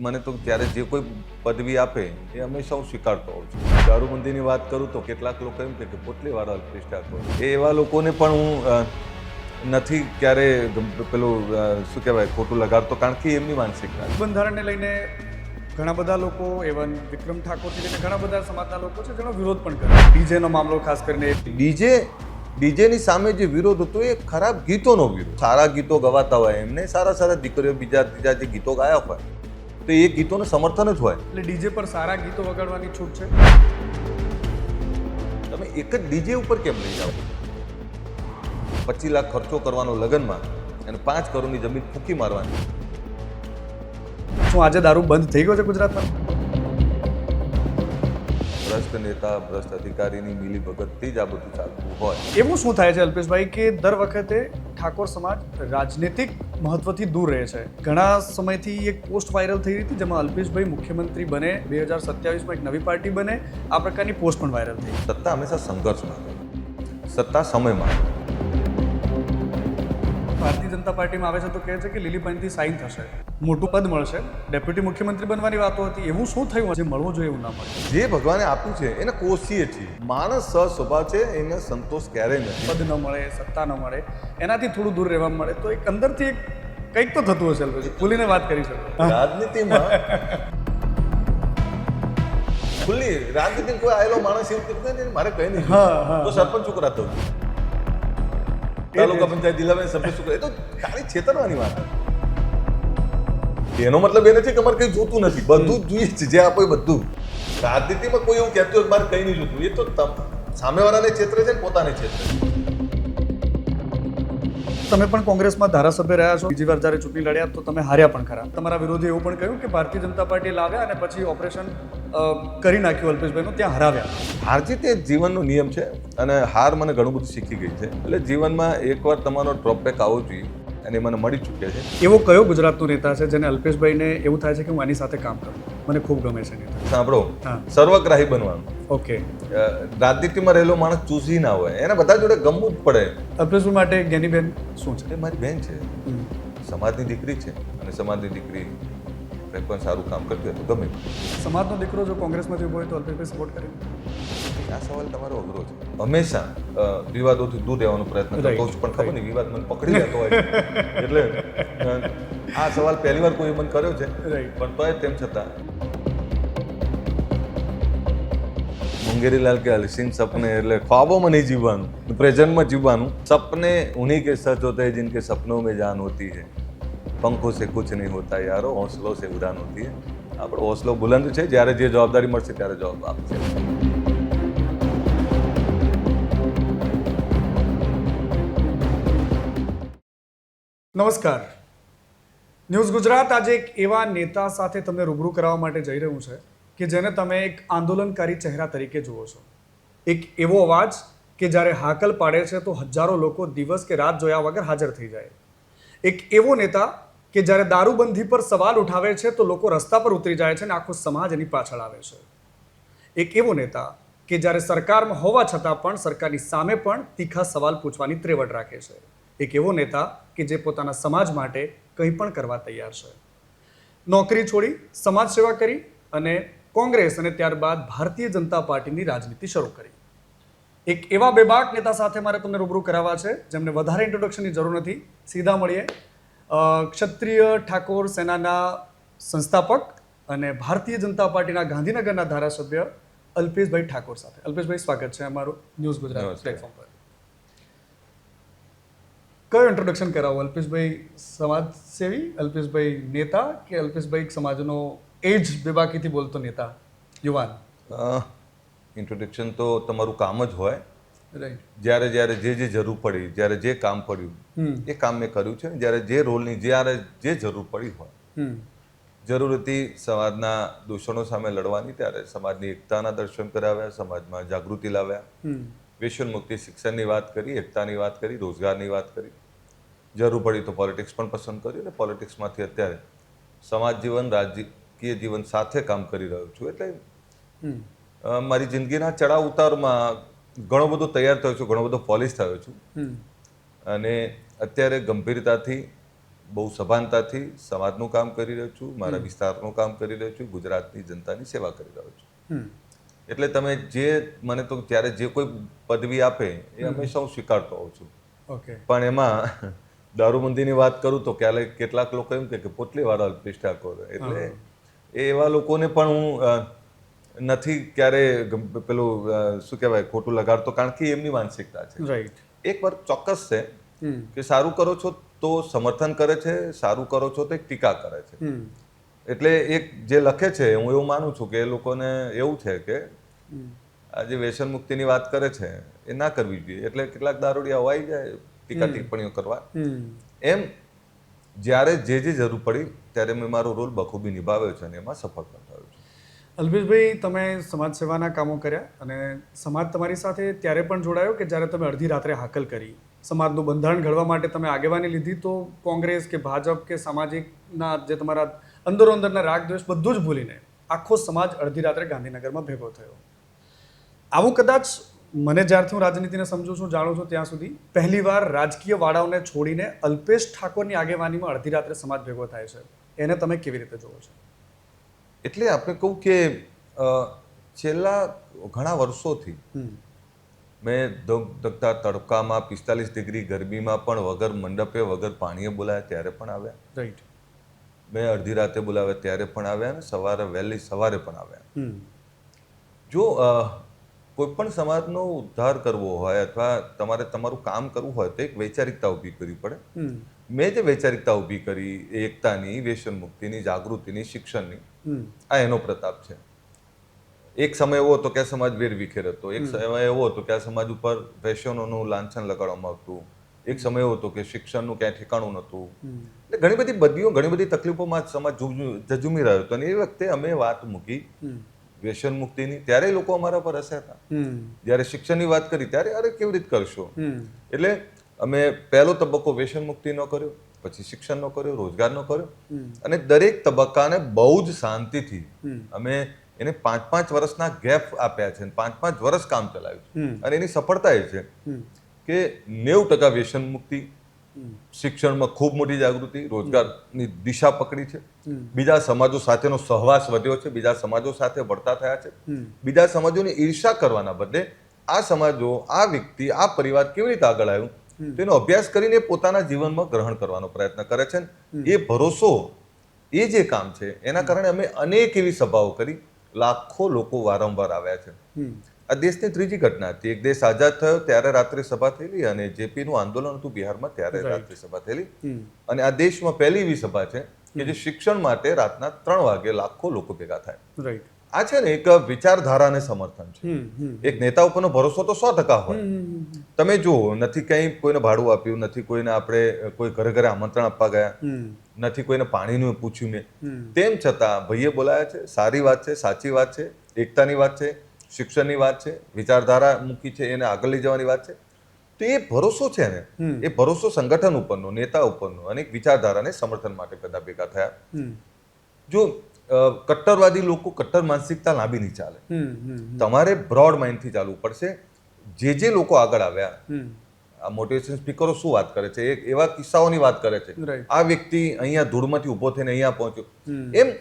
મને તો ત્યારે જે કોઈ પદવી આપે એ હંમેશા હું સ્વીકારતો હોઉં છું. દારૂબંધીની વાત કરું તો કેટલાક લોકો એમ કે પોટલીવાળા અલ્પેશ ઠાકોર, એ એવા લોકોને પણ હું નથી ક્યારે પેલું શું કહેવાય ખોટું લગાડતો, કારણ કે એમની માનસિકતા. બંધારણને લઈને ઘણા બધા લોકો, એવન વિક્રમ ઠાકોરથી લઈને ઘણા બધા સમાજના લોકો છે જેનો વિરોધ પણ કરે. ડીજેનો મામલો ખાસ કરીને ડીજેની સામે જે વિરોધ હતો એ ખરાબ ગીતોનો વિરોધ. સારા ગીતો ગવાતા હોય એમને, સારા દીકરીઓ બીજા જે ગીતો ગાયા હોય તો એ ગીતોનું સમર્થન જ હોય. એટલે ડીજે પર સારા ગીતો વગાડવાની છૂટ છે. તમે એક જ ડીજે ઉપર કેમ લઈ જાઓ? 25 લાખ ખર્ચો કરવાનો લગ્નમાં અને 5 કરોડની જમીન ફૂંકી મારવાની. શું આજે દારૂ બંધ થઈ ગયો છે ગુજરાતમાં? ભ્રષ્ટ નેતા, ભ્રષ્ટ અધિકારીની મિલીભગતથી જ આ બધું ચાલતું હોય. એવું શું થાય છે અલ્પેશભાઈ કે દર વખતે ઠાકોર સમાજ રાજનીતિક મહત્વથી દૂર રહે છે? ઘણા સમયથી એક પોસ્ટ વાયરલ થઈ રહી હતી જેમાં અલ્પેશભાઈ મુખ્યમંત્રી બને, 2027માં એક નવી પાર્ટી બને, આ પ્રકારની પોસ્ટ પણ વાયરલ થઈ. સત્તા હંમેશા સંઘર્ષમાં, સત્તા સમયમાં. ભારતીય જનતા પાર્ટીમાં આવે છે તો કહે છે કે લીલીપાણીથી સાઇન થશે, મોટું પદ મળશે, ડેપ્યુટી મુખ્યમંત્રી બનવાની વાતો હતી. એવું શું થયું? જે મળવું જોઈએ એવું ના મળે. જે ભગવાને આપ્યું છે એને કોશીએ છીએ. માણસ સ્વભાવ છે, એને સંતોષ ક્યારેય નથી. પદ ન મળે, સત્તા ન મળે, એનાથી થોડું દૂર રહેવા મળે તો એક અંદરથી એક કંઈક તો થતું હશે. પછી ખુલીને વાત કરી શકો. રાજનીતિમાં ખુલ્લી રાજનીતિ કોઈ આવેલો માણસ એવું કહે ને મારે કઈ નહીં તો સરપંચ છોકરા થયું, તાલુકા પંચાયત જિલ્લા સરપંચ છોકરા, એ તો ખાલી છેતરવાની વાત. એનો મતલબ એ નથી કે અમારે કઈ જોતું નથી, બધું જ જોઈએ છે. જે આપો એ બધું. રાજનીતિમાં કોઈ એવું કહેતું હોય મારે કઈ નહીં જોતું, એ તો સામેવાળાને છેતરે છે ને પોતાને છેતરે. તમે પણ કોંગ્રેસમાં ધારાસભ્ય રહ્યા છો, બીજી વાર જ્યારે ચૂંટણી લડ્યા તો તમે હાર્યા પણ ખરા. તમારા વિરોધી એવું પણ કહ્યું કે ભારતીય જનતા પાર્ટી લાવ્યા અને પછી ઓપરેશન કરી નાખ્યું અલ્પેશભાઈનું, ત્યાં હરાવ્યા. હાર જીત એ જીવનનો નિયમ છે અને હાર મને ઘણું બધું શીખી ગઈ છે. એટલે જીવનમાં એકવાર તમારો ડ્રોપબેક આવવો જોઈએ અને મને મળી ચૂક્યા છે. એવો કયો ગુજરાતનો નેતા છે જેને અલ્પેશભાઈને એવું થાય છે કે હું આની સાથે કામ કરું, મને ખૂબ ગમે છે નેતા? સાંભળો, હા. સર્વગ્રાહી બનવાનું. ઓકે. રાજનીતિમાં રહેલો માણસ ચૂઝી ના હોય, એને બધા જોડે ગમવું જ પડે. અલ્પેશભાઈ માટે જ્ઞાનીબેન શું છે? એ મારી બહેન છે, સમાજની દીકરી છે અને સમાજની દીકરી કંઈ પણ સારું કામ કરતી હોય તો ગમે. સમાજનો દીકરો જો કોંગ્રેસમાંથી ઉભો હોય તો અલ્પેશભાઈ સપોર્ટ કરે? આ સવાલ તમારો અઘરો છે. હંમેશા વિવાદોથી દૂર રહેવાનો પ્રયત્ન કરતો છું, પણ ખબર નહીં વિવાદ મને પકડી લેતો હોય એટલે આ સવાલ પહેલી વાર કોઈ મને કર્યો છે, પણ તોય તેમ છતાં મુંગેરીલાલ કે હસીન સપને એટલે ખ્વાબો में नहीं जीवाનું, प्रेजेंट में जीवाનું. सपने उन्हीं के सच होते हैं जिनके सपनों में जान होती है. पंखों से कुछ नहीं होता यारो, हौसलों से उड़ान होती है. આપણો હौसलो બુલંદ છે, જ્યારે જે જવાબદારી મળશે ત્યારે જવાબ આપશે. નમસ્કાર. ન્યૂઝ ગુજરાત આજે એક એવા નેતા સાથે તમને રૂબરૂ કરાવવા માટે જઈ રહ્યું છે કે જેને તમે એક આંદોલનકારી ચહેરા તરીકે જુઓ છો. એક એવો અવાજ કે જ્યારે હાકલ પાડે છે તો હજારો લોકો દિવસ કે રાત જોયા વગર હાજર થઈ જાય. એક એવો નેતા કે જ્યારે દારૂબંધી પર સવાલ ઉઠાવે છે તો લોકો રસ્તા પર ઉતરી જાય છે અને આખો સમાજ એની પાછળ આવે છે. એક એવો નેતા કે જ્યારે સરકારમાં હોવા છતાં પણ સરકારની સામે પણ તીખા સવાલ પૂછવાની ત્રેવડ રાખે છે. એક એવો નેતા કે જે પોતાના સમાજ માટે કંઈ પણ કરવા તૈયાર છે. નોકરી છોડી સમાજ સેવા કરી અને કોંગ્રેસ અને ત્યારબાદ ભારતીય જનતા પાર્ટીની રાજનીતિ શરૂ કરી. એક એવા બેબાક નેતા સાથે મારે તમને રૂબરૂ કરાવવા છે જેમને વધારે ઇન્ટ્રોડક્શનની જરૂર નથી. સીધા મળીએ ક્ષત્રિય ઠાકોર સેનાના સંસ્થાપક અને ભારતીય જનતા પાર્ટીના ગાંધીનગરના ધારાસભ્ય અલ્પેશભાઈ ઠાકોર સાથે. અલ્પેશભાઈ, સ્વાગત છે અમારું ન્યૂઝ ગુજરાત પ્લેટફોર્મ પર. કયો ઇન્ટ્રોડક્શન કરાવો? અલ્પેશભાઈ સમાજ સેવી, અલ્પેશભાઈ નેતા, કે અલ્પેશભાઈ સમાજનો એજ બેબાકીથી બોલતો નેતા, યુવાન? ઇન્ટ્રોડક્શન તો તમારું કામ જ હોય. રાઈટ. જ્યારે જે જરૂર પડી, જ્યારે જે કામ પડ્યું એ કામ મેં કર્યું છે. જ્યારે જે રોલની જ્યારે જે જરૂર પડી હોય, જરૂર હતી સમાજના દૂષણો સામે લડવાની, ત્યારે સમાજની એકતાના દર્શન કરાવ્યા, સમાજમાં જાગૃતિ લાવ્યા, વ્યસન મુક્તિ શિક્ષણની વાત કરી, એકતાની વાત કરી, રોજગારની વાત કરી. જરૂર પડી તો પોલિટિક્સ પણ પસંદ કર્યું અને પોલિટિક્સમાંથી અત્યારે સમાજ જીવન, રાજકીય જીવન સાથે કામ કરી રહ્યો છું. એટલે મારી જિંદગીના ચડાવ ઉતારમાં ઘણો બધો તૈયાર થયો છું, ઘણો બધો પોલિશ થયો છું અને અત્યારે ગંભીરતાથી બહુ સભાનતાથી સમાજનું કામ કરી રહ્યો છું, મારા વિસ્તારનું કામ કરી રહ્યો છું, ગુજરાતની જનતાની સેવા કરી રહ્યો છું. એટલે તમે જે મને તો ત્યારે જે કોઈ પદવી આપે એ હંમેશા હું સ્વીકારતો હોઉં છું. ઓકે. પણ એમાં દારૂબંધીની વાત કરું તો કેટલાક લોકો એમ કે પોટલીવાળા અલ્પેશ ઠાકોર, એટલે એવા લોકોને પણ હું નથી ક્યારે પેલું શું કહેવાય ખોટું લગાડતો, કારણ કે એમની માનસિકતા છે. રાઈટ. એક વાર ચોક્કસ છે કે સારું કરો છો તો સમર્થન કરે છે, સારું કરો છો તો એક ટીકા કરે છે. એટલે એક જે લખે છે હું એવું માનું છું કે એ લોકોને એવું છે કે આ જે વ્યસન મુક્તિની વાત કરે છે એ ના કરવી જોઈએ, એટલે કેટલાક દારૂડિયા આવી જાય ટીકા ટિપ્પણીઓ કરવા. એમ જ્યારે જે જરૂર પડી ત્યારે મેં મારો રોલ બખૂબી નિભાવ્યો છે અને એમાં સફળ પણ થયો છું. અલ્પેશભાઈ, તમે સમાજ સેવાના કામો કર્યા અને સમાજ તમારી સાથે ત્યારે પણ જોડાયો કે જ્યારે તમે અડધી રાત્રે હાકલ કરી, સમાજનું બંધારણ ઘડવા માટે તમે આગેવાની લીધી, તો કોંગ્રેસ કે ભાજપ કે સામાજિકના જે તમારા અંદરોઅંદરના રાગ દ્વેષ બધું જ ભૂલીને આખો સમાજ અડધી રાત્રે ગાંધીનગરમાં ભેગો થયો. આવું કદાચ મને જ્યારથી હું રાજનીતિને સમજું છું, જાણું છું ત્યાં સુધી પહેલીવાર રાજકીય વાડાઓને છોડીને અલ્પેશ ઠાકોરની આગેવાનીમાં અડધી રાત્રે સમાજ ભેગો થાય છે. એને તમે કેવી રીતે જુઓ છો? એટલે આપણે કહું કે છેલ્લા ઘણા વર્ષોથી મેં ધગધગતા તડકામાં 45 ડિગ્રી ગરમીમાં પણ વગર મંડપે વગર પાણીએ બોલાવ્યા ત્યારે પણ આવ્યા. રાઈટ. મેં અડધી રાતે બોલાવ્યા ત્યારે પણ આવ્યા અને સવારે વહેલી સવારે પણ આવ્યા. જો કોઈ પણ સમાજનો ઉદ્ધાર કરવો હોય અથવા તમારે તમારું કામ કરવું હોય તો એક વૈચારિકતા ઊભી કરવી પડે. મેં જે વૈચારિકતા ઊભી કરી એકતાની, વ્યસન મુક્તિની, જાગૃતિની, શિક્ષણની, આ એનો પ્રતાપ છે. એક સમય એવો હતો કે આ સમાજ વેરવિખેર હતો, એક સમય એવો હતો કે આ સમાજ ઉપર વ્યસનોનું લાંછન લગાડવામાં આવતું, એક સમય એવો હતો કે શિક્ષણનું ક્યાંય ઠેકાણું નહોતું. એટલે ઘણી બધી બદીઓ, ઘણી બધી તકલીફોમાં સમાજ ઝઝૂમી રહ્યો હતો અને એ વખતે અમે વાત મૂકી વ્યસન મુક્તિની, ત્યારે લોકો અમારા પર હસ્યા હતા. જ્યારે શિક્ષણની વાત કરી ત્યારે અરે કેવી રીતે કરશો, એટલે અમે પહેલો તબક્કો વ્યસન મુક્તિનો કર્યો, પછી શિક્ષણનો કર્યો, રોજગારનો કર્યો અને દરેક તબક્કાને બહુ જ શાંતિથી અમે એને 5-5 વર્ષના ગેપ આપ્યા છે, 5-5 વર્ષ કામ ચલાવ્યું અને એની સફળતા એ છે કે 90% વ્યસન મુક્તિ, શિક્ષણમાં ખૂબ મોટી જાગૃતિ, રોજગારની દિશા પકડી છે, બીજા સમાજો સાથેનો સહવાસ વધ્યો છે, બીજા સમાજો સાથે વળતા થયા છે, બીજા સમાજોની ઈર્ષા કરવાના બદલે આ સમાજો, આ વ્યક્તિ, આ પરિવાર કેવી રીતે આગળ આવ્યું તેનો અભ્યાસ કરીને પોતાના જીવનમાં ગ્રહણ કરવાનો પ્રયત્ન કરે છે. એ ભરોસો, એ જે કામ છે એના કારણે અમે અનેક એવી સભાઓ કરી, લાખો લોકો વારંવાર આવ્યા છે. આ દેશની ત્રીજી ઘટના હતી. એક દેશ આઝાદ થયો ત્યારે રાત્રે સભા થયેલી અને જેપીનું આંદોલન હતું બિહારમાં ત્યારે રાત્રે સભા થયેલી અને આ દેશમાં પહેલી એવી સભા છે કે જે શિક્ષણ માટે રાતના 3 વાગે લાખો લોકો ભેગા થાય. આ છે ને એક વિચારધારાને સમર્થન છે. એક નેતા ઉપરનો ભરોસો તો 100% હોય. તમે જુઓ, નથી કંઈ કોઈને ભાડું આપ્યું, નથી કોઈને આપણે કોઈ ઘરે ઘરે આમંત્રણ આપવા ગયા, નથી કોઈને પાણીનું પૂછ્યું મેં, તેમ છતાં ભાઈએ બોલાયા છે. સારી વાત છે, સાચી વાત છે, એકતાની વાત છે, શિક્ષણની વાત છે, વિચારધારા મૂકી છે, એને આગળ લઈ જવાની વાત છે. તો એ ભરોસો છે ને, એ ભરોસો સંગઠન ઉપરનો, નેતા ઉપરનો અને વિચારધારાને સમર્થન માટે બધા ભેગા થયા. જો કટ્ટરવાદી લોકો, કટ્ટર માનસિકતા લાંબી નહીં ચાલે. તમારે બ્રોડ માઇન્ડથી ચાલવું પડશે. જે લોકો આગળ આવ્યા, આ મોટિવેશન સ્પીકરો શું વાત કરે છે, એક એવા કિસ્સાઓની વાત કરે છે, આ વ્યક્તિ અહીંયા ધૂળમાંથી ઊભો થઈને અહીંયા પહોંચ્યો. એમ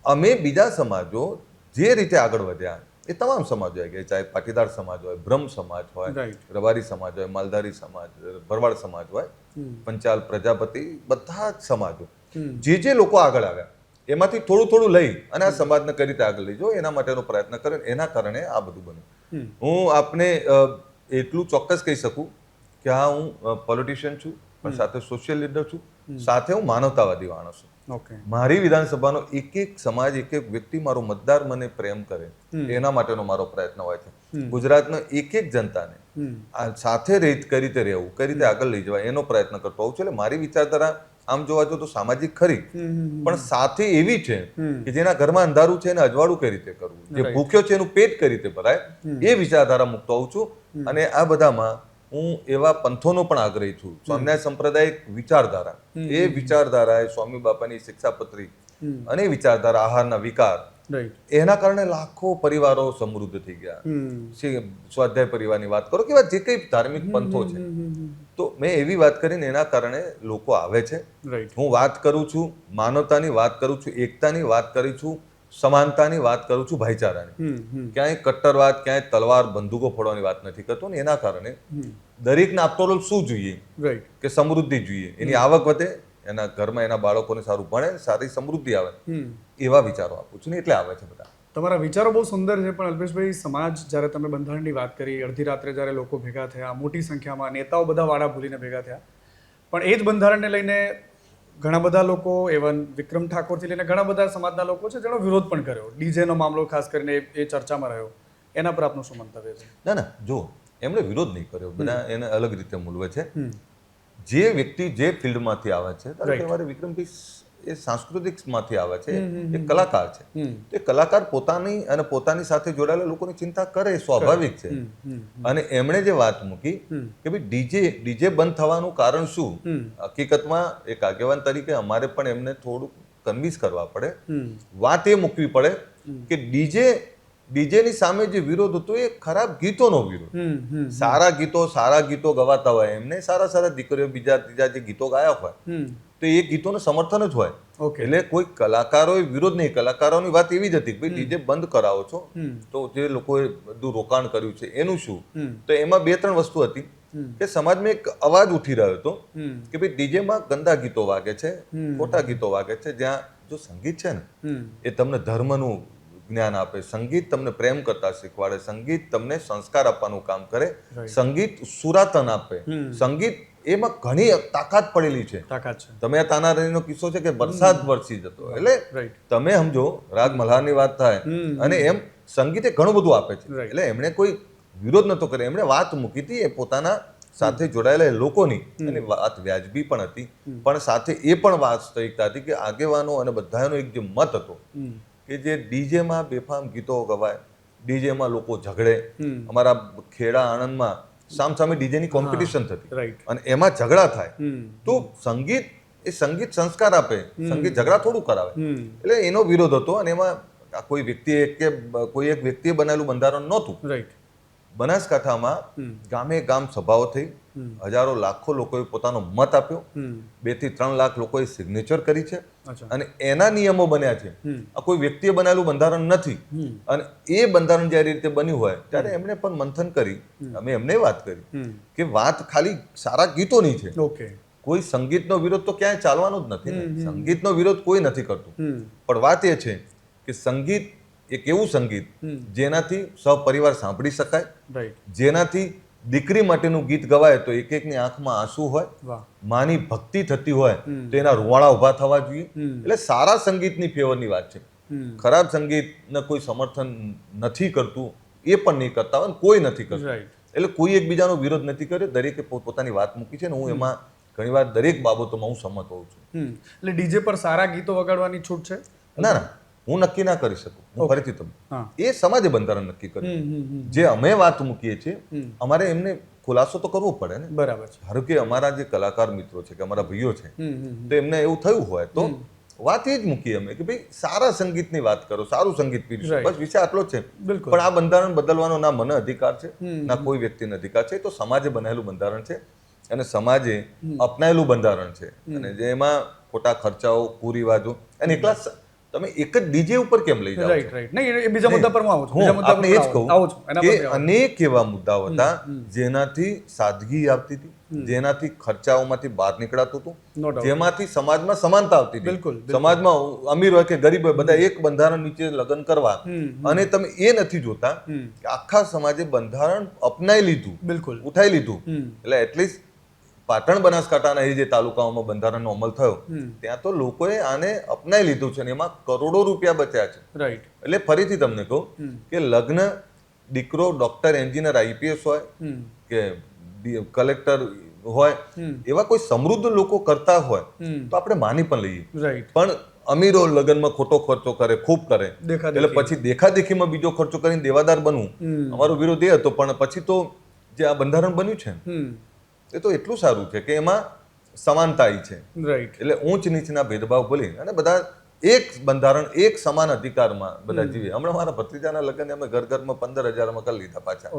અમે બીજા સમાજો જે રીતે આગળ વધ્યા એ તમામ સમાજો આવી ગયા, ચાહે પાટીદાર સમાજ હોય, બ્રહ્મ સમાજ હોય, રબારી સમાજ હોય, માલધારી સમાજ, ભરવાડ સમાજ હોય, પંચાલ, પ્રજાપતિ, બધા જ સમાજો, જે લોકો આગળ આવ્યા એમાંથી થોડું થોડું લઈ અને આ સમાજને કઈ રીતે આગળ લઈ જાઓ એના માટેનો પ્રયત્ન કરે, એના કારણે આ બધું બન્યું. હું આપને એટલું ચોક્કસ કહી શકું કે હા, હું પોલિટિશિયન છું પણ સાથે સોશિયલ લીડર છું, સાથે હું માનવતાવાદી માણસ છું. મારી વિધાનસભાનો એક એક સમાજ, એક એક વ્યક્તિ, મારો મતદાર મને પ્રેમ કરે એના માટેનો મારો પ્રયત્ન હોય છે. ગુજરાતનો એક એક જનતાને આ સાથે કઈ રીતે રહેવું, કઈ રીતે આગળ લઈ જવાય એનો પ્રયત્ન કરતો હોઉં છું. એટલે મારી વિચારધારા આમ જોવા જો તો સામાજિક ખરી, પણ સાથે એવી છે કે જેના ઘરમાં અંધારું છે એને અજવાળું કઈ રીતે કરવું, જે ભૂખ્યો છે એનું પેટ કઈ રીતે ભરાય, એ વિચારધારા મૂકતો હોઉં છું. અને આ બધામાં હું એવા પંથોનો પણ આગ્રહી છું. સ્વામિનારાયણ સંપ્રદાયિક વિચારધારા, એ વિચારધારાએ સ્વામી બાપાની શિક્ષાપત્રી અને વિચારધારા, આહારના વિકાર, એના કારણે લાખો પરિવારો સમૃદ્ધ થઈ ગયા. સ્વાધ્યાય પરિવારની વાત કરો કે જે કઈ ધાર્મિક પંથો છે, તો મેં એવી વાત કરીને એના કારણે લોકો આવે છે. રાઈટ. હું વાત કરું છું માનવતાની, વાત કરું છું એકતાની, વાત કરું છું સમાનતાની, વાત કરું છું ભાઈચારાની. ક્યાંય કટ્ટરવાદ, ક્યાંય તલવાર બંદૂકો ફોડવાની વાત નથી કરતો ને એના કારણે દરેકને આફ્ટર ઓલ શું જોઈએ રાઈટ. કે સમૃદ્ધિ જોઈએ, એની આવક વધે, એના ઘરમાં એના બાળકોને સારું ભણે, સારી સમૃદ્ધિ આવે, એવા વિચારો આપું છું ને એટલે આવે છે બધા. તમારા વિચારો બહુ સુંદર છે, પણ અલ્પેશભાઈ, સમાજ જ્યારે તમે બંધારણની વાત કરી, અડધી રાત્રે જ્યારે લોકો ભેગા થયા, મોટી સંખ્યામાં નેતાઓ બધા વાડા ભૂલીને ભેગા થયા, પણ એ જ બંધારણને લઈને ઘણા બધા લોકો, એવન વિક્રમ ઠાકોરથી લઈને ઘણા બધા સમાજના લોકો છે જેનો વિરોધ પણ કર્યો. ડીજેનો મામલો ખાસ કરીને એ ચર્ચામાં રહ્યો. એના પર આપનું શું મંતવ્ય છે? ના, જો એમણે વિરોધ નહીં કર્યો, બધા એને અલગ રીતે મૂલવે છે. જે વ્યક્તિ જે ફિલ્ડમાંથી આવે છે, ધારો કે અમારે વિક્રમભાઈ એ સાંસ્કૃતિકમાંથી આવે છે, એ કલાકાર છે, એ કલાકાર પોતાની સાથે જોડાયેલા લોકોની ચિંતા કરે, સ્વાભાવિક છે. અને એમણે જે વાત મૂકી કે ભાઈ ડીજે બંધ થવાનું કારણ શું, હકીકતમાં એક આગેવાન તરીકે અમારે પણ એમને થોડુંક કન્વિન્સ કરવા પડે. વાત એ મૂકવી પડે કે ડીજેની સામે જે વિરોધ હતો એ ખરાબ ગીતોનો વિરોધ. સારા ગીતો ગવાતા હોય, એમને સારા દીકરીઓ બીજા ત્રીજા જે ગીતો ગાયા હોય તો એ ગીતોનું સમર્થન જ હોય. એટલે કોઈ કલાકારોએ વિરોધ નહીં. કલાકારોની વાત એવી જ હતી કે ભાઈ ડીજે બંધ કરાવો છો તો જે લોકોએ બધું રોકાણ કર્યું છે એનું શું. તો એમાં 2-3 વસ્તુ હતી કે સમાજમાં એક અવાજ ઉઠી રહ્યો હતો કે ભાઈ ડીજેમાં ગંદા ગીતો વાગે છે, ખોટા ગીતો વાગે છે. જ્યાં જો સંગીત છે ને એ તમને ધર્મનું જ્ઞાન આપે, સંગીત તમને પ્રેમ કરતા શીખવાડે, સંગીત તમને સંસ્કાર આપવાનું કામ કરે, સંગીત સુરાતન આપે, સંગીત એમાં ઘણી તાકાત પડેલી છે. તમે આ તાનારીનો કિસ્સો છે કે વરસાદ વરસી જતો, એટલે તમે સમજો રાગ મલ્હારની વાત થાય અને એમ સંગીતે ઘણું બધું આપે છે. એટલે એમણે કોઈ વિરોધ નતો કર્યો, એમણે વાત મૂકી હતી એ પોતાના સાથે જોડાયેલા લોકોની, અને વાત વ્યાજબી પણ હતી, પણ સાથે એ પણ વાસ્તવિકતા હતી કે આગેવાનો અને બધાનો એક જે મત હતો કે જે ડીજેમાં બેફામ ગીતો ગવાય, ડીજેમાં લોકો ઝઘડે. અમારા ખેડા આણંદમાં સામસામે ડીજેની કોમ્પિટિશન થતી અને એમાં ઝઘડા થાય તો સંગીત સંસ્કાર આપે, સંગીત ઝઘડા થોડું કરાવે. એટલે એનો વિરોધ હતો અને એમાં કોઈ એક વ્યક્તિએ બનાવેલું બંધારણ નહોતું. બનાસકાંઠામાં ગામે ગામ સભાઓ થઈ, હજારો લાખો લોકોએ પોતાનો મત આપ્યો, 2 થી 3 લાખ લોકોએ સિગ્નેચર કરી છે અને એના નિયમો બન્યા છે. આ કોઈ વ્યક્તિએ બનાવેલું બંધારણ નથી. અને એ બંધારણ જ્યારે રીતે બન્યું હોય ત્યારે એમણે પણ મંથન કરી, અમે એમને વાત કરી કે વાત ખાલી સારા ગીતોની છે, કોઈ સંગીતનો વિરોધ તો ક્યાંય ચાલવાનો જ નથી. સંગીતનો વિરોધ કોઈ નથી કરતું, પણ વાત એ છે કે સંગીત એક એવું સંગીત જેનાથી સહપરિવાર સાંભળી શકાય, જેનાથી દીકરી માટેનું ગીત ગવાય તો એકની આંખમાં આંસુ હોય, માની ભક્તિ થતી હોય તો એના રૂવાડા ઉભા થવા જોઈએ. એટલે સારા સંગીતની ફેવરની વાત છે. ખરાબ સંગીતને કોઈ સમર્થન નથી કરતું, એ પણ નહીં કરતા હોય, કોઈ નથી કરતું. એટલે કોઈ એકબીજાનો વિરોધ નથી કર્યો, દરેકે પોતાની વાત મૂકી છે ને હું એમાં ઘણીવાર દરેક બાબતોમાં હું સંમત હોઉં છું. એટલે ડીજે પર સારા ગીતો વગાડવાની છૂટ છે? ના, હું નક્કી ના કરી શકું. હું ફરીથી તમને એ સમાજે બંધારણ નક્કી કર્યું. જે અમે વાત મૂકીએ છીએ અમારે એમને ખુલાસો તો કરવો પડે ને. બરાબર છે. ધારો કે અમારા જે કલાકાર મિત્રો છે કે અમારા ભાઈઓ છે તો એમને એવું થયું હોય તો વાત એ જ મૂકીએ અમે કે ભાઈ સારા સંગીતની વાત કરો, સારું સંગીત પીરસો, બસ વિષય આટલો જ છે. પણ આ બંધારણ બદલવાનો ના મને અધિકાર છે ના કોઈ વ્યક્તિને અધિકાર છે. તો સમાજે બનાવેલું બંધારણ છે અને સમાજે અપનાયેલું બંધારણ છે અને જેમાં ખોટા ખર્ચાઓ, કુરિવાજો અને એકલા તમે એક જ ડીજે ઉપર કેમ લઈ જાઓ? બીજા મુદ્દા પર હું આપને એ જ કહું કે અનેક એવા મુદ્દાઓ હતા જેનાથી સાદગી આવતી હતી, જેનાથી ખર્ચાઓમાંથી બહાર નીકળાતું હતું, જેમાંથી સમાજમાં સમાનતા આવતી હતી. સમાજમાં અમીર હોય કે ગરીબ હોય બધા એક બંધારણ નીચે લગ્ન કરવા, અને તમે એ નથી જોતા કે આખા સમાજે બંધારણ અપનાવી લીધું, ઉઠાઈ લીધું. એટલે એટલીસ્ટ પાટણ બનાસકાંઠાના એ જે તાલુકાઓમાં બંધારણનો અમલ થયો ત્યાં તો લોકોએ આને અપનાવી લીધું છે અને એમાં કરોડો રૂપિયા બચ્યા છે. એટલે ફરીથી તમને કહું કે લગ્ન દીકરો ડોક્ટર, એન્જિનિયર, આઈપીએસ હોય કે કલેક્ટર હોય, એવા કોઈ સમૃદ્ધ લોકો કરતા હોય તો આપણે માની પણ લઈએ. પણ અમીરો લગ્નમાં ખોટો ખર્ચો કરે, ખૂબ કરે, એટલે પછી દેખાદેખીમાં બીજો ખર્ચો કરીને દેવાદાર બનવું, અમારો વિરોધ એ હતો. પણ પછી તો જે આ બંધારણ બન્યું છે એ તો એટલું સારું છે કે એમાં સમાનતા છે. એટલે ઊંચ નીચના ભેદભાવ ભૂલી અને બધા એક બંધારણ એક સમાન અધિકારમાં બધા જીવે. હમણાં મારા ભત્રીજાના લગ્ન અમે ઘરમાં 15,000 કરી લીધા પાછા.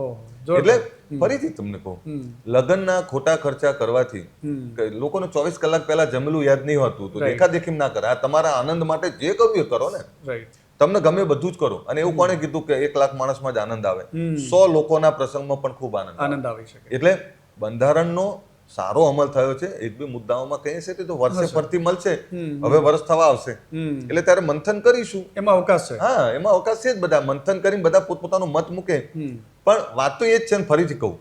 એટલે ફરીથી તમને કહું, લગ્નના ખોટા ખર્ચા કરવાથી લોકોને 24 કલાક પહેલા જમેલું યાદ નહીં હોતું, તો દેખાદેખી ના કરે. આ તમારા આનંદ માટે જે કરવું એ કરો ને, તમને ગમે બધું જ કરો. અને એવું કોણે કીધું કે 1 લાખ માણસમાં જ આનંદ આવે? 100 લોકોના પ્રસંગમાં પણ ખૂબ આનંદ આવી શકે. એટલે બંધારણનો સારો અમલ થયો છે. એક બે મુદ્દાઓમાં કહીએ છે તો વર્ષે ફરતી મળશે, હવે વર્ષ થવા આવશે એટલે ત્યારે મંથન કરીશું. એમાં અવકાશ છે. હા, એમાં અવકાશ છે જ. બધા મંથન કરીને બધા પોતપોતાનો મત મૂકે. પણ વાત તો એ જ છે ને, ફરીથી કહું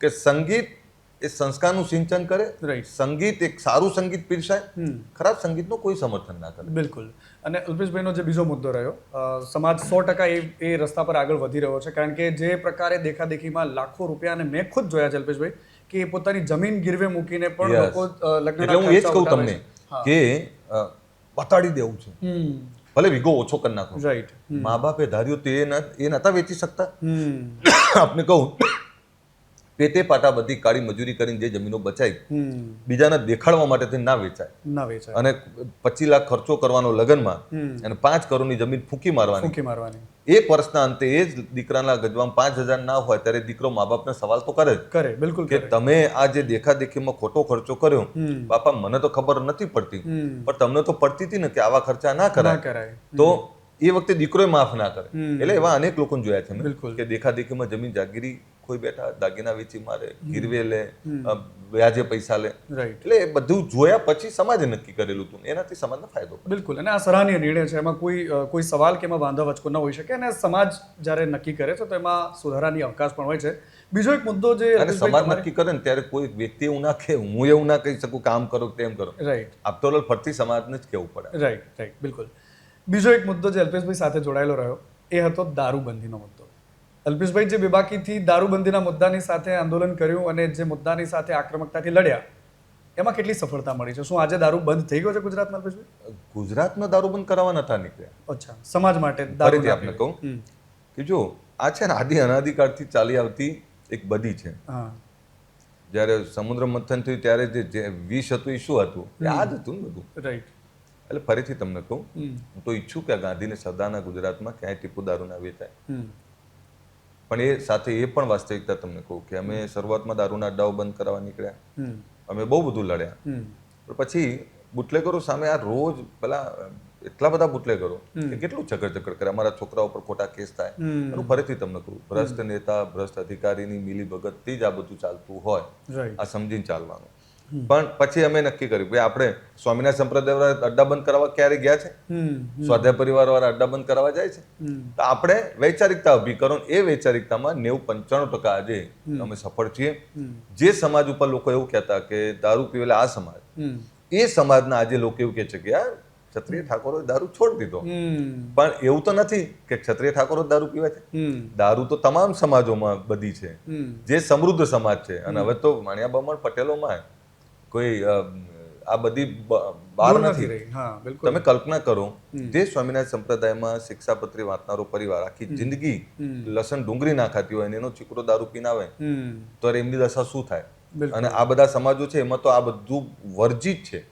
કે સંગીત એ સંસ્કારનું સિંચન કરે. સંગીત એક સારું સંગીત પીરસાય, ખરાબ સંગીતનું કોઈ સમર્થન ના કરે. બિલકુલ. અને અલ્પેશભાઈનો જે બીજો મુદ્દો રહ્યો, સમાજ 100% એ રસ્તા પર આગળ વધી રહ્યો છે. કારણ કે જે પ્રકારે દેખાદેખીમાં લાખો રૂપિયા, અને મેં ખુદ જોયા છે અલ્પેશભાઈ, કે પોતાની જમીન ગીરવે મૂકીને પણ લોકો લગ્નના એટલે હું એ જ કહું તમને કે બતાડી દેવું છે, ભલે વીઘો ઓછો કરી નાખો. રાઈટ. મા બાપે ધાર્યું તો એ નતા વેચી શકતા. આપને કહું, પેટે પાટા બધી કાળી મજૂરી કરીને જે જમીનો બચાવી, બીજાને દેખાડવા માટે ના વેચાય. અને 25 લાખ ખર્ચો કરવાનો લગ્નમાં, અને 5 કરોડની જમીન ફૂંકી મારવાની. 1 વર્ષના અંતે એ જ દીકરાના ગજવામાં 5,000 ના હોય ત્યારે દીકરો મા બાપને સવાલ તો કરે. બિલકુલ. કે તમે આ જે દેખાદેખીમાં ખોટો ખર્ચો કર્યો, બાપા મને તો ખબર નથી પડતી, પણ તમને તો પડતી હતી ને કે આવા ખર્ચા ના કરાય. તો એ વખતે દીકરો માફ ના કરે. એટલે એવા અનેક લોકોને જોયા છે કે દેખાદેખીમાં જમીન જાગીરી કોઈ બેઠા દાગીના વેચી મારે, ગીરવે લે, વ્યાજે પૈસા લે. એટલે એ બધું જોયા પછી સમાજે નક્કી કરેલું હતું, એનાથી સમાજને ફાયદો. બિલકુલ. અને આ સરાહનીય નિર્ણય છે. એમાં કોઈ સવાલ કે એમાં વાંધા વચકો ન હોઈ શકે. અને સમાજ જ્યારે નક્કી કરે છે તો એમાં સુધારાની અવકાશ પણ હોય છે. બીજો એક મુદ્દો જે સમાજ નક્કી કરે ને ત્યારે કોઈ વ્યક્તિ એવું ના કહે, હું એવું ના કહી શકું કામ કરો તેમ કરો. રાઈટ. આફ્ટર ઓલ ફરતી સમાજને જ કહેવું પડે. રાઈટ. બિલકુલ. બીજો એક મુદ્દો જે અલ્પેશભાઈ સાથે જોડાયેલો રહ્યો એ હતો દારૂબંધીનો મુદ્દો. અલ્પેશભાઈ જે બેબાકીથી દારૂબંધીના મુદ્દાની સાથે આંદોલન કર્યું અને જે મુદ્દાની સાથે આક્રમકતાથી લડ્યા, એમાં કેટલી સફળતા મળી છે? શું આજે દારૂ બંધ થઈ ગયો છે ગુજરાતમાં અલ્પેશભાઈ? ગુજરાતમાં દારૂ બંધ કરાવવા નતા નીકળ્યા. અચ્છા. સમાજ માટે ફરીથી આપને કહું કે જો આ છે ને આદિ અનાદિકાળથી ચાલી આવતી એક બદી છે. જ્યારે સમુદ્ર મંથન થયું ત્યારે જે વિષ હતું એ શું હતું? આ જ હતું ને બધું. રાઈટ. એટલે ફરીથી તમને કહું, હું તો ઈચ્છું કે ગાંધીને સદાના ગુજરાતમાં ક્યાંય ટીપુ દારૂ ના વેચાય. પણ એ સાથે એ પણ વાસ્તવિકતા તમને કહું કે અમે શરૂઆતમાં દારૂના અડ્ડાઓ બંધ કરાવવા નીકળ્યા, અમે બહુ બધું લડ્યા. પણ પછી બુટલેગરો સામે આ રોજ પેલા એટલા બધા બુટલેગરો કે કેટલું ચકર કરે, અમારા છોકરાઓ પર ખોટા કેસ થાય. એનું ફરીથી તમને કહું, ભ્રષ્ટ નેતા, ભ્રષ્ટ અધિકારીની મિલી ભગતથી જ આ બધું ચાલતું હોય, આ સમજીને ચાલવાનું. પણ પછી અમે નક્કી કર્યું કે આપણે સ્વામિનારાયણ સંપ્રદાય વાળા અડ્ડા બંધ કરાવવા ક્યારે ગયા છે? સ્વાધ્યાય પરિવાર વાળા અડ્ડા બંધ કરાવવા જાય છે? તો આપણે વૈચારિકતા ઉભી કરો. એ વૈચારિકતામાં 90-95% આજે અમે સફળ છીએ. જે સમાજ ઉપર લોકો એવું કહેતા કે દારૂ પીવેલા આ સમાજ, એ સમાજના આજે લોકો એવું કહે છે કે યાર ક્ષત્રિય ઠાકોરો દારૂ છોડી દીધો. પણ એવું તો નથી કે ક્ષત્રિય ઠાકોરો દારૂ પીવા છે. દારૂ તો તમામ સમાજોમાં બધી છે, જે સમૃદ્ધ સમાજ છે. અને હવે તો વાણિયા બ્રાહ્મણ પટેલોમાં કોઈ આ બધી બહાર નથી. તમે કલ્પના કરો, જે સ્વામિનારાયણ સંપ્રદાયમાં શિક્ષાપત્રી વાંચનારો પરિવાર આખી જિંદગી લસણ ડુંગળી ના ખાતી હોય અને એનો છોકરો દારૂ પીને આવે તો એમની દશા શું થાય? અને આ બધા સમાજો છે એમાં તો આ બધું વર્જિત છે.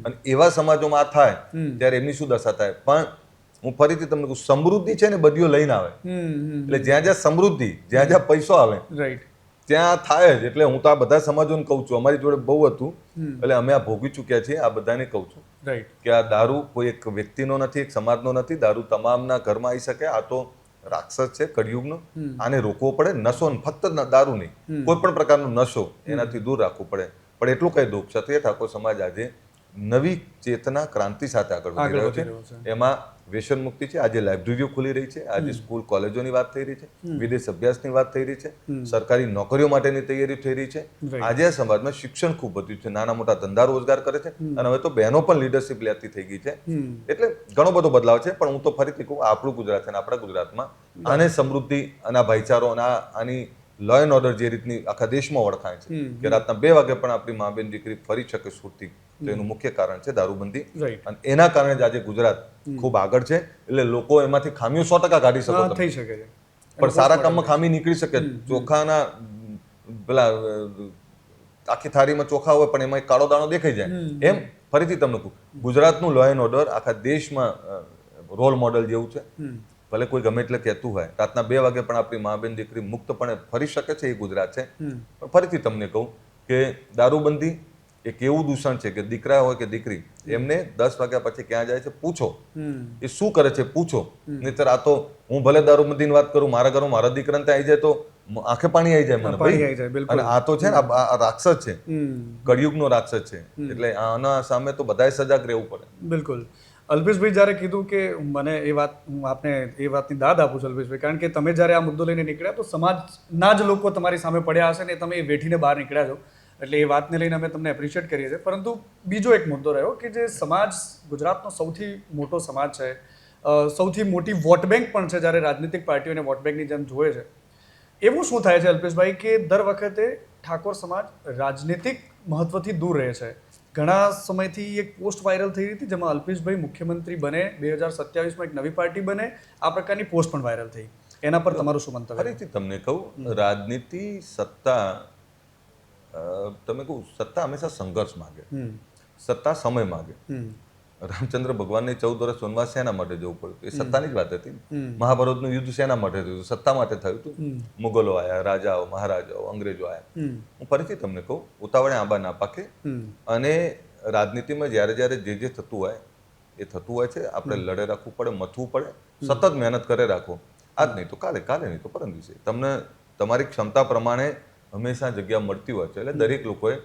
અને એવા સમાજોમાં આ થાય ત્યારે એમની શું દશા થાય? પણ હું ફરીથી તમને કહું, સમૃદ્ધિ છે ને બધીઓ લઈને આવે. એટલે જ્યાં જ્યાં સમૃદ્ધિ, જ્યાં જ્યાં પૈસો આવે, ત્યાં થાય જ. એટલે હું તો આ બધા સમાજોને કહું છું, અમારી જોડે બહુ હતું એટલે અમે આ ભોગવી ચૂક્યા છીએ. આ બધાને કહું છું કે આ દારૂ કોઈ એક વ્યક્તિનો નથી, એક સમાજનો નથી. દારૂ તમામના ઘરમાં આવી શકે. આ તો રાક્ષસ છે કળિયુગનો. આને રોકવો પડે. નશો ફક્ત દારૂ નહીં, કોઈ પણ પ્રકારનો નશો એનાથી દૂર રાખવું પડે. પણ એટલું કહી દઉં, ક્ષત્રિય ઠાકોર સમાજ આજે નવી ચેતના ક્રાંતિ સાથે આગળ વધી રહ્યો છે. એમાં વ્યસન મુક્તિ છે. આજે લાઇબ્રેરીઓ ખુલી રહી છે, આજે સ્કૂલ કોલેજોની વાત થઈ રહી છે, વિદેશ અભ્યાસની વાત થઈ રહી છે, સરકારી નોકરીઓ માટેની તૈયારી થઈ રહી છે. આજે આ સમાજમાં શિક્ષણ ખૂબ વધ્યું છે, નાના મોટા ધંધા રોજગાર કરે છે, અને હવે તો બહેનો પણ લીડરશિપ લેતી થઈ ગઈ છે. એટલે ઘણો બધો બદલાવ છે. પણ હું તો ફરીથી કહું, આપણું ગુજરાત છે અને આપણા ગુજરાતમાં આને સમૃદ્ધિ અને ભાઈચારો અને આની લો એન્ડ ઓર્ડર જે રીતની આખા દેશમાં ઓળખાય છે કે રાતના 2 વાગે પણ આપણી મા બેન દીકરી ફરી શકે સુરતી, તો એનું મુખ્ય કારણ છે દારૂબંધી. અને એના કારણે જ આજે ગુજરાત ખૂબ આગળ છે. એટલે લોકો એમાંથી ખામીઓ 100% કાઢી થઈ શકે છે, પણ સારા કામમાં ખામી નીકળી શકે. ચોખાના પેલા આખી થાળીમાં ચોખા હોય પણ એમાં એક કાળો દાણો દેખાઈ જાય, એમ ફરીથી તમને કહું, ગુજરાતનું લો એન્ડ ઓર્ડર આખા દેશમાં રોલ મોડલ જેવું છે. ભલે કોઈ ગમે એટલે કહેતું હોય, રાતના 2 વાગે પણ આપણી મા બેન દીકરી મુક્તપણે ફરી શકે છે, એ ગુજરાત છે. પણ ફરીથી તમને કહું કે દારૂબંધી એક એવું દૂષણ છે કે દીકરા હોય કે દીકરી, એમને 10 વાગ્યા પછી ક્યાં જાય છે પૂછો, એ શું કરે છે પૂછો. નહીતર આ તો હું ભલે દારૂબંધીની વાત કરું, મારા ઘરમાં મારા દીકરાને ત્યાં આવી જાય તો આંખે પાણી આવી જાય મને ભાઈ. અને આ તો છે ને આ રાક્ષસ છે, કળિયુગનો રાક્ષસ છે. એટલે આના સામે તો બધાએ સજાગ રહેવું પડે. બિલકુલ. અલ્પેશભાઈ જ્યારે કીધું કે મને એ વાત, હું આપને એ વાતની દાદ આપું છું અલ્પેશભાઈ, કારણ કે તમે જ્યારે આ મુદ્દો લઈને નીકળ્યા તો સમાજના જ લોકો તમારી સામે પડ્યા હશે ને તમે એ વેઠીને બહાર નીકળ્યા છો, એટલે એ વાતને લઈને અમે તમને એપ્રિશિએટ કરીએ છીએ. પરંતુ બીજો એક મુદ્દો રહ્યો કે જે સમાજ ગુજરાતનો સૌથી મોટો સમાજ છે, સૌથી મોટી વોટ બેંક પણ છે, જ્યારે રાજનીતિક પાર્ટીઓને વોટ બેંકની જેમ જોવે છે, એવું શું થાય છે અલ્પેશભાઈ કે દર વખતે ઠાકોર સમાજ રાજનીતિક મહત્વથી દૂર રહે છે? ઘણા સમયથી એક પોસ્ટ વાયરલ થઈ હતી જેમાં અલ્પેશભાઈ મુખ્યમંત્રી બને, 2027માં એક નવી પાર્ટી બને, આ પ્રકારની પોસ્ટ પણ વાયરલ થઈ. એના પર તમારું શું મંતવ્ય? ફરીથી તમને કહું, રાજનીતિ, સત્તા, તમે કહું સત્તા હંમેશા સંઘર્ષ માગે, સત્તા સમય માગે. રામચંદ્ર ભગવાનને 14 વર્ષ વનવાસ શેના માટે જવું પડ્યું? એ સત્તાની જ વાત હતી. મહાભારતનું યુદ્ધ શેના માટે થયું? સત્તા માટે થયું હતું. મુગલો આયા, રાજાઓ, મહારાજાઓ, અંગ્રેજો આયા. હું ફરીથી તમને કહું, ઉતાવળે આંબા ના પાકે. અને રાજનીતિમાં જ્યારે જ્યારે જે થતું હોય એ થતું હોય છે. આપણે લડે રાખવું પડે, મથવું પડે, સતત મહેનત કરે રાખો. આજ નહીં તો કાલે, કાલે નહીં તો પરમ દિવસે. તમને તમારી ક્ષમતા પ્રમાણે હંમેશા જગ્યા મળતી હોય છે. એટલે દરેક લોકોએ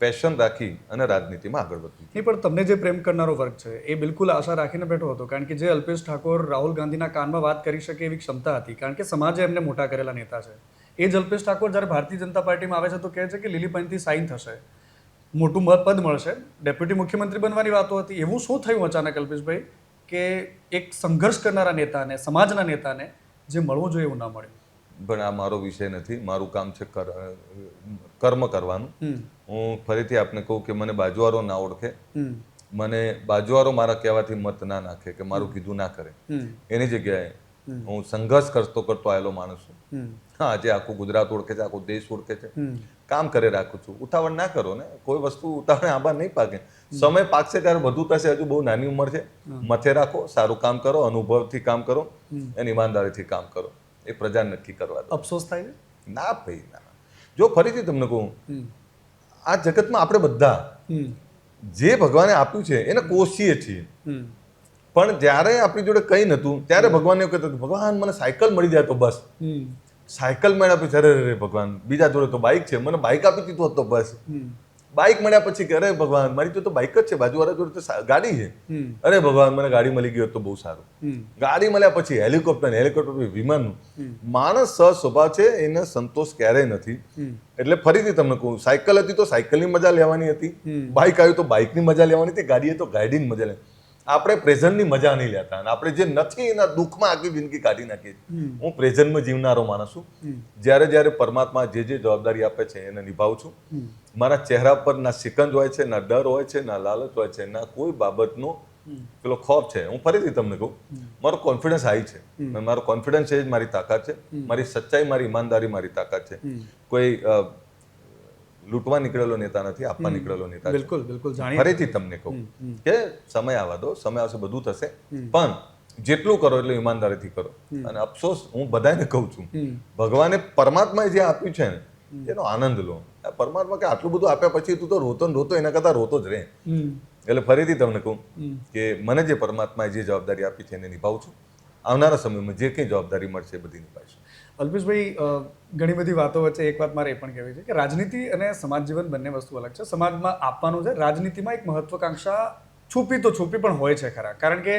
પેશન રાખી અને રાજનીતિમાં આગળ વધવું. નહીં, પણ તમને જે પ્રેમ કરનારો વર્ગ છે એ બિલકુલ આશા રાખીને બેઠો હતો, કારણ કે જે અલ્પેશ ઠાકોર રાહુલ ગાંધીના કાનમાં વાત કરી શકે એવી ક્ષમતા હતી, કારણ કે સમાજે એમને મોટા કરેલા નેતા છે. એ જ અલ્પેશ ઠાકોર જ્યારે ભારતીય જનતા પાર્ટીમાં આવે છે તો કહે છે કે લીલી પેનથી સાઇન થશે, મોટું પદ મળશે, ડેપ્યુટી મુખ્યમંત્રી બનવાની વાતો હતી. એવું શું થયું અચાનક અલ્પેશભાઈ કે એક સંઘર્ષ કરનારા નેતાને, સમાજના નેતાને જે મળવું જોઈએ એવું ના મળ્યું? પણ આ મારો વિષય નથી. મારું કામ છે કર્મ કરવાનું. હું ફરીથી આપને કહું કે મને બાજુવારો ના ઓળખે, મને બાજુવારો મારા કહેવાથી મત ના નાખે કે મારું કીધું ના કરે. એની જગ્યાએ હું સંઘર્ષ કરતો આવેલો માણસ છું. હા, આજે આખું ગુજરાત ઓળખે છે, આખો દેશ ઓળખે છે. કામ કરે રાખું છું. ઉતાવળ ના કરો ને, કોઈ વસ્તુ ઉતાવળે આંબા નહીં પાકે. સમય પાકશે ત્યારે બધું થશે. હજુ બહુ નાની ઉંમર છે. મથે રાખો, સારું કામ કરો, અનુભવથી કામ કરો અને ઈમાનદારીથી કામ કરો. એ પ્રજા નક્કી કરવા દો. અફસોસ થાય છે? ના ભાઈ ના. જો ફરીથી તમને કહું, આ જગતમાં આપણે બધા જે ભગવાને આપ્યું છે એને કોશીએ છીએ. પણ જ્યારે આપણી જોડે કંઈ નહોતું ત્યારે ભગવાનને એવું કહેતું, ભગવાન મને સાયકલ મળી જાય તો બસ. સાયકલ મળ્યા પછી અરે ભગવાન, બીજા જોડે તો બાઇક છે, મને બાઇક આપી દીધું હોત તો બસ. બાઇક મળ્યા પછી કે અરે ભગવાન, મારી જોડે તો બાઇક જ છે, બાજુવાળા જોડે તો ગાડી છે. અરે ભગવાન, મને ગાડી મળી ગઈ હોત તો બહુ સારું. ગાડી મળ્યા પછી હેલિકોપ્ટર, વિમાન. માણસ સ્વભાવ છે, એને સંતોષ ક્યારેય નથી. એટલે ફરીથી તમને કહું, સાયકલ હતી તો સાયકલની મજા લેવાની હતી, બાઇક આવ્યું તો બાઇકની મજા લેવાની હતી, ગાડી તો ગાડીની મજા લેવાની. આપણે પ્રેઝન્ટની મજા નહીં લેતા અને આપણે જે નથી એના દુઃખમાં આખી જિંદગી કાઢી નાખીએ. હું પ્રેઝન્ટમાં જીવનારો માણસ છું. જ્યારે જ્યારે પરમાત્મા જે જવાબદારી આપે છે એને નિભાવું છું. મારા ચહેરા પર ના સિકંજ હોય છે, ના ડર હોય છે, ના લાલચ હોય છે, ના કોઈ બાબતનો પેલો ખોફ છે. હું ફરીથી તમને કહું, મારો કોન્ફિડન્સ હાઈ છે. મારો કોન્ફિડન્સ એ જ મારી તાકાત છે. મારી સચ્ચાઈ, મારી ઈમાનદારી મારી તાકાત છે. કોઈ લૂંટવા નીકળેલો નેતા નથી, આપવા નીકળેલો નેતા. બિલકુલ બિલકુલ. ફરીથી તમને કહું કે સમય આવવા દો, સમય આવશે બધું થશે. પણ જેટલું કરો એટલું ઈમાનદારીથી કરો. અને અફસોસ હું બધાને કહું છું, ભગવાને પરમાત્માએ જે આપ્યું છે ને એનો આનંદ લો. પરમાત્મા કે આટલું બધું આપ્યા પછી તું તો રોતો એના કરતા રોતો જ રહે. એટલે ફરીથી તમને કહું કે મને જે પરમાત્માએ જે જવાબદારી આપી છે એને નિભાવું છું. આવનારા સમયમાં જે કંઈ જવાબદારી મળશે એ બધી નિભાવીશું. અલ્પેશભાઈ, ઘણી બધી વાતો વચ્ચે એક વાત મારે એ પણ કહેવી છે કે રાજનીતિ અને સમાજ જીવન બંને વસ્તુ અલગ છે. સમાજમાં આપવાનું છે, રાજનીતિમાં એક મહત્વાકાંક્ષા છુપી પણ હોય છે ખરા, કારણ કે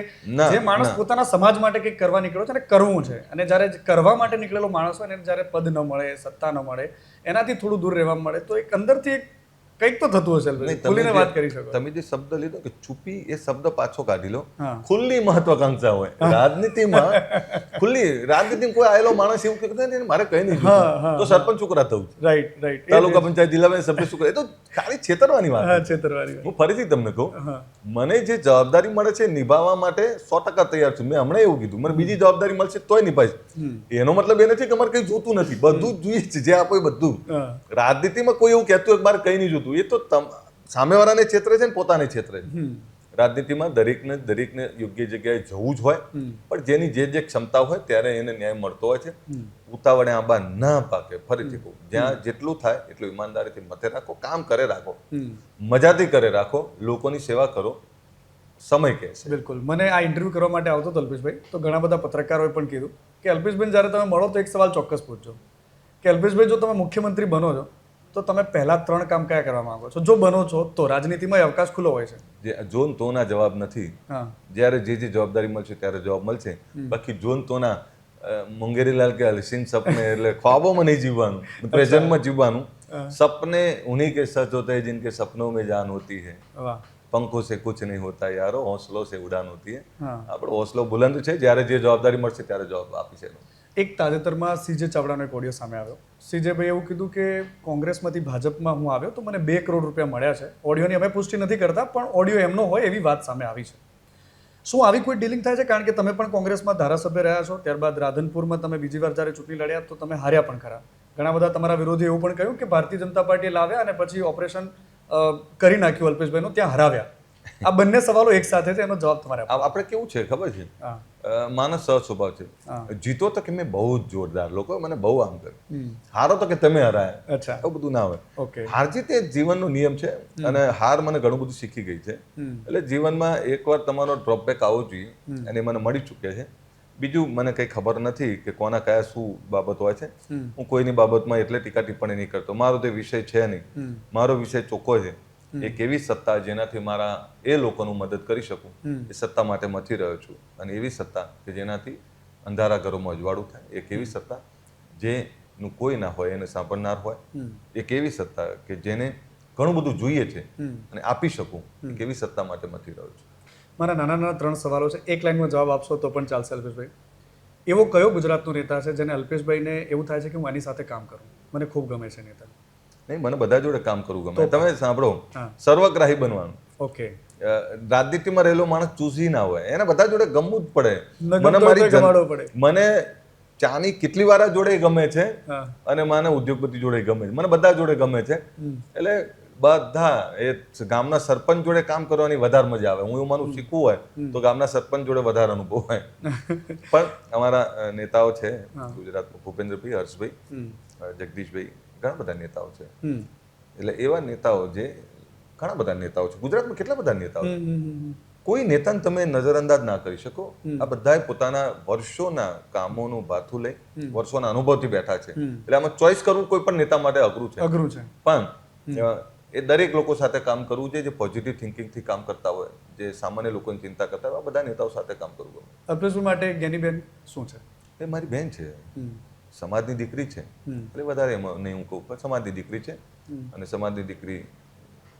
જે માણસ પોતાના સમાજ માટે કંઈક કરવા નીકળ્યો છે અને કરવું છે, અને જ્યારે કરવા માટે નીકળેલો માણસ હોય ને જ્યારે પદ ન મળે, સત્તા ન મળે, એનાથી થોડું દૂર રહેવા મળે તો એક અંદરથી એક કંઈક તો થતું હશે. ખુલીને વાત કરી શકો. તમે જે શબ્દ લીધો કે છુપી, એ શબ્દ પાછો કાઢી લો. ખુલ્લી મહત્વાકાંક્ષા હોય રાજનીતિમાં. ખુલ્લી રાજનીતિમાં કોઈ આવેલો માણસ એવું કહે મારે કઈ નહીં તો સરપંચ છોકરા થવું. Right right. તાલુકા પંચાયત, જિલ્લા પંચાયત સભ્ય છોકરા, એ તો ખાલી છેતરવાની વાત. છેતરવાની. હું ફરીથી તમને કહું, મને જે જવાબદારી મળે છે નિભાવવા માટે 100% તૈયાર છું. મેં હમણાં એવું કીધું, મને બીજી જવાબદારી મળશે તોય નિભાવીશ. એનો મતલબ એ નથી કે અમારે કઈ જોતું નથી, બધું જ જોઈએ છે. જે આપો એ બધું. રાજનીતિમાં કોઈ એવું કહેતું હોય મારે કઈ નહીં જોતું, એ તો સામેવાળાને છેતરે છે ને પોતાને છેતરે છે. હમ. રાજનીતિમાં દરેકને યોગ્ય જગ્યાએ જવું જ હોય, પણ જેની જે ક્ષમતા હોય ત્યારે એને ન્યાય મળતો હોય છે. ઉતાવળે આંબા ના પાકે. ફરીથી કહું, જ્યાં જેટલું થાય એટલું ઈમાનદારીથી મથે રાખો, કામ કરે રાખો, મજાથી કરે રાખો, લોકોની સેવા કરો, સમય કહેશે. બિલકુલ. મને આ ઇન્ટરવ્યૂ કરવા માટે આવતો હતો અલ્પેશભાઈ, તો ઘણા બધા પત્રકારોએ પણ કીધું કે અલ્પેશભાઈ જ્યારે તમે મળો તો એક સવાલ ચોક્કસ પૂછજો કે અલ્પેશભાઈ, જો તમે મુખ્યમંત્રી બનો છો તો તમે પહેલા 3 કામ કયા કરવા માંગો છો? જો બનો છો તો રાજનીતિમાં અવકાશ ખુલ્લો હોય છે. જે જોન તોના જવાબ નથી. હા. જ્યારે જે જવાબદારી મળશે ત્યારે જવાબ મળશે. બાકી જોન તોના મુંગેરીલાલ કે હસીન સપને એટલે ખ્વાબોમાં નહીં જીવવાનું, પ્રેઝન્ટમાં જીવવાનું. સપને उन्हीं के सच होते हैं जिनके सपनों में जान होती है. વાહ. पंखों से कुछ नहीं होता यारो, हौसलों से उड़ान होती है. હા. આપણો હौसલો બુલંદ છે. જ્યારે જે જવાબદારી મળશે ત્યારે જવાબ આપી છે. એક તાજેતરમાં સીજે ચાવડાનો એક ઓડિયો સામે આવ્યો. સીજેભાઈ એવું કીધું કે કોંગ્રેસમાંથી ભાજપમાં હું આવ્યો તો મને 2 કરોડ રૂપિયા મળ્યા છે. ઓડિયોની અમે પુષ્ટિ નથી કરતા, પણ ઓડિયો એમનો હોય એવી વાત સામે આવી છે. શું આવી કોઈ ડીલિંગ થાય છે? કારણ કે તમે પણ કોંગ્રેસમાં ધારાસભ્ય રહ્યા છો, ત્યારબાદ રાધનપુરમાં તમે બીજી વાર જ્યારે ચૂંટણી લડ્યા તો તમે હાર્યા પણ ખરા. ઘણા બધા તમારા વિરોધી એવું પણ કહ્યું કે ભારતીય જનતા પાર્ટીએ લાવ્યા અને પછી ઓપરેશન કરી નાખ્યું અલ્પેશભાઈનું, ત્યાં હરાવ્યા. આ બંને સવાલો એક સાથે છે, એનો જવાબ તમારે આપો. આપણે કેવું છે ખબર છે, માનસ સહજ સ્વભાવ છે. જીતો તો કે મેં બહુ જ જોરદાર, લોકો મને બહુ આમ કર્યું, હારો તો કે તમે હરાયા. અચ્છા. એવું બધું ના હોય. ઓકે. હાર જીત એ જીવનનો નિયમ છે, અને હાર મને ઘણું બધું શીખી ગઈ છે. એટલે જીવનમાં એકવાર તમારો ડ્રોપબેક આવવો જોઈએ, અને મને મળી ચૂક્યા છે. બીજું, મને કંઈ ખબર નથી કે કોના કયા શું બાબત હોય છે. હું કોઈની બાબતમાં એટલે ટીકા ટિપ્પણી નહીં કરતો. મારો તે વિષય છે નહીં. મારો વિષય ચોખ્ખો છે. એક એવી સત્તા જેનાથી મારા એ લોકોનું મદદ કરી શકું, એ સત્તા માટે મથી રહ્યો છું. અને એવી સત્તા કે જેનાથી અંધારા ઘરોમાં અજવાળું થાય. એક એવી સત્તા જેનું કોઈ ના હોય એને સાંભળનાર હોય. એક એવી સત્તા કે જેને ઘણું બધું જોઈએ છે અને આપી શકું, એક એવી સત્તા માટે મથી રહ્યો છું. મારા નાના 3 સવાલો છે, એક લાઈનમાં જવાબ આપશો તો પણ ચાલશે. અલ્પેશભાઈ, એવો કયો ગુજરાતનો નેતા છે જેને અલ્પેશભાઈને એવું થાય છે કે હું આની સાથે કામ કરું, મને ખૂબ ગમે છે નેતા? નહીં, મને બધા જોડે કામ કરવું ગમે. તમે સાંભળો, સર્વગ્રાહી બનવાનું. ઓકે. રાજનીતિમાં રહેલો માણસ ચૂસી ના હોય, એને બધા જોડે ગમવું જ પડે. મને ચાની કેટલી વાર જોડે ગમે છે, અને મને ઉદ્યોગપતિ જોડે ગમે છે, મને બધા જોડે ગમે છે. એટલે બધા એ ગામના સરપંચ જોડે કામ કરવાની વધારે મજા આવે. હું એવું માનું, શીખવું હોય તો ગામના સરપંચ જોડે વધારે અનુભવ હોય. પણ અમારા નેતાઓ છે ગુજરાતમાં, ભૂપેન્દ્રભાઈ, હર્ષભાઈ, જગદીશભાઈ, ઘણા બધા નેતાઓ છે. એટલે એવા નેતાઓ જે ઘણા બધા નેતાઓ છે ગુજરાતમાં. કેટલા બધા નેતાઓ છે. કોઈ નેતાને તમે નજરઅંદાજ ના કરી શકો. આ બધાએ પોતાના વર્ષોના કામોનું ભાથું લઈ, વર્ષોના અનુભવથી બેઠા છે. એટલે આમાં ચોઈસ કરવું કોઈ પણ નેતા માટે અઘરું છે. પણ એ દરેક લોકો સાથે કામ કરવું છે જે પોઝિટિવ થિંકિંગથી કામ કરતા હોય, જે સામાન્ય લોકોની ચિંતા કરતા હોય. બધા નેતાઓ સાથે કામ કરવું ગમે. અલ્પેશભાઈ માટે જ્ઞાનીબેન શું છે? એ મારી બહેન છે, સમાજની દીકરી છે. એટલે વધારે એમાં નહીં હું કહું, પણ સમાજની દીકરી છે, અને સમાજની દીકરી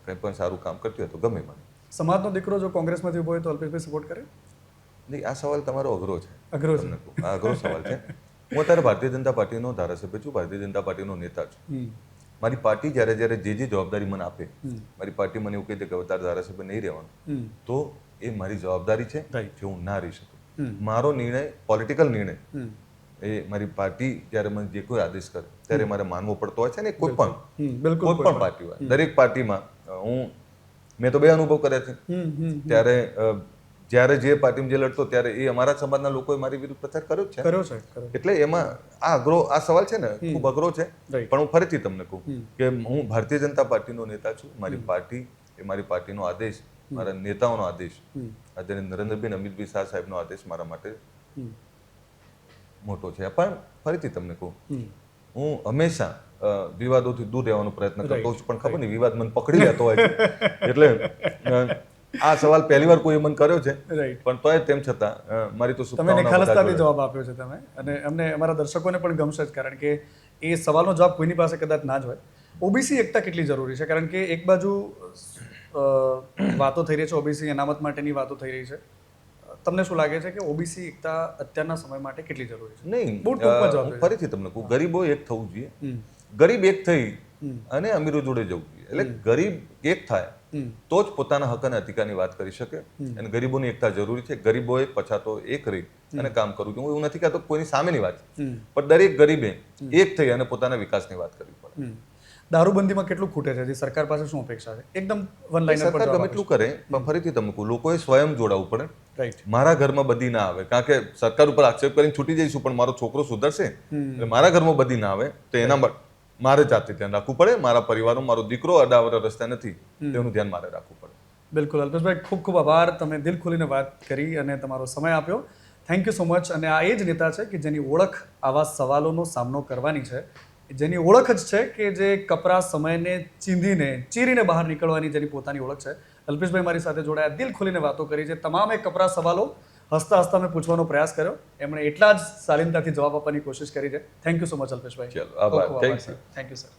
કંઈ પણ સારું કામ કરતી હોય તો ગમે મને. સમાજનો દીકરો જો કોંગ્રેસમાંથી ઉભો હોય તો અલ્પેશભાઈ સપોર્ટ કરે? નહીં, આ સવાલ તમારો અઘરો છે. અઘરો છે. આ અઘરો સવાલ છે. હું અત્યારે ભારતીય જનતા પાર્ટીનો ધારાસભ્ય છું, ભારતીય જનતા પાર્ટીનો નેતા છું. મારી પાર્ટી જ્યારે જે જવાબદારી મને આપે, મારી પાર્ટી મને એવું કહી દે કે તારે ધારાસભ્ય નહીં રહેવાનું, તો એ મારી જવાબદારી છે જે હું ના રહી શકું. મારો નિર્ણય, પોલિટિકલ નિર્ણય, એ મારી પાર્ટી જ્યારે મને જે કોઈ આદેશ કરે ત્યારે મારે માનવો પડતો હોય છે. ને કોઈ પણ પાર્ટી હોય, દરેક પાર્ટીમાં મેં તો 2 અનુભવ કર્યા છે. ત્યારે જ્યારે જે પાર્ટીમાં જે લડતો ત્યારે એ અમારા સમાજના લોકોએ મારી વિરુદ્ધ પ્રચાર કર્યો છે. એટલે એમાં આ સવાલ છે ને, ખૂબ અઘરો છે. પણ હું ફરીથી તમને કહું કે હું ભારતીય જનતા પાર્ટીનો નેતા છું. મારી પાર્ટી એ મારી પાર્ટીનો આદેશ, મારા નેતાઓનો આદેશ, આદરણીય નરેન્દ્રભાઈ, અમિતભાઈ શાહ સાહેબનો આદેશ મારા માટે મોટો છે. પણ ફરીથી તમને કહું, હું હંમેશા વિવાદોથી દૂર રહેવાનો પ્રયત્ન કરતો છું. પણ ખબર નહીં, વિવાદ મને પકડી લેતો હોય છે. એટલે આ સવાલ પહેલી વાર કોઈ મને કર્યો છે, પણ તોય તેમ છતાં મારી તો તમે નિખાલસતાથી જવાબ આપ્યો છે તમે, અને અમને, અમારા દર્શકોને પણ ગમશે જ, કારણ કે એ સવાલનો જવાબ કોઈની પાસે કદાચ ના જ હોય. ઓબીસી એકતા કેટલી જરૂરી છે? કારણ કે એક બાજુ વાતો થઈ રહી છે, ઓબીસી અનામત માટેની વાતો થઈ રહી છે. તમને શું લાગે છે કે ઓબીસી એકતા અત્યારના સમય માટે કેટલી જરૂરી છે? નહીં, ફરીથી તમને કહું, ગરીબો એક થવું જોઈએ. ગરીબ એક થઈ અને અમીરો જોડે જવું જોઈએ. એટલે ગરીબ એક થાય તો જ પોતાના હક અને અધિકારની વાત કરી શકે. અને ગરીબોની એકતા જરૂરી છે. ગરીબોએ પછાતો એક રહી અને કામ કરવું જોઈએ. હું એવું નથી કહેતો કોઈની સામેની વાત, પણ દરેક ગરીબે એક થઈ અને પોતાના વિકાસની વાત કરવી પડે. દારૂબંધીમાં કેટલું ખૂટે છે જે સરકાર પાસે શું અપેક્ષા છે એકદમ વન લાઇનર પર સરકાર ગમે એટલું કરે પણ ફરીથી તમે કહું લોકોએ સ્વયં જોડાવવું પડે. રાઈટ મારા ઘરમાં બધી ના આવે કારણ કે સરકાર ઉપર આક્ષેપ કરીને છૂટી જઈશું પણ મારો છોકરો સુધરશે એટલે મારા ઘરમાં બધી ના આવે તો એના માટે મારે જાતે ધ્યાન રાખવું પડે. મારા પરિવારનો મારો દીકરો અડાવડા રસ્તા નથી તેનું ધ્યાન મારે રાખવું પડે. બિલકુલ અલ્પેશભાઈ ખૂબ ખૂબ આભાર તમે દિલ ખોલીને વાત કરી અને તમારો સમય આપ્યો. Thank you so much. અને આ એ જ નેતા છે કે જેની ઓળખ આવા સવાલોનો સામનો કરવાની છે, જેની ઓળખ જ છે કે જે કપરા સમયને ચીરીને બહાર નીકળવાની જેની પોતાની ઓળખ છે. અલ્પેશભાઈ મારી સાથે જોડાયા, દિલ ખોલીને વાતો કરી છે. તમામે કપરા સવાલો હસતા હસતા મેં પૂછવાનો પ્રયાસ કર્યો, એમણે એટલા જ શાલીનતાથી જવાબ આપવાની કોશિશ કરી છે. થેન્ક યુ સો મચ અલ્પેશભાઈ. ચલો આભાર. Thank you. Thank you sir.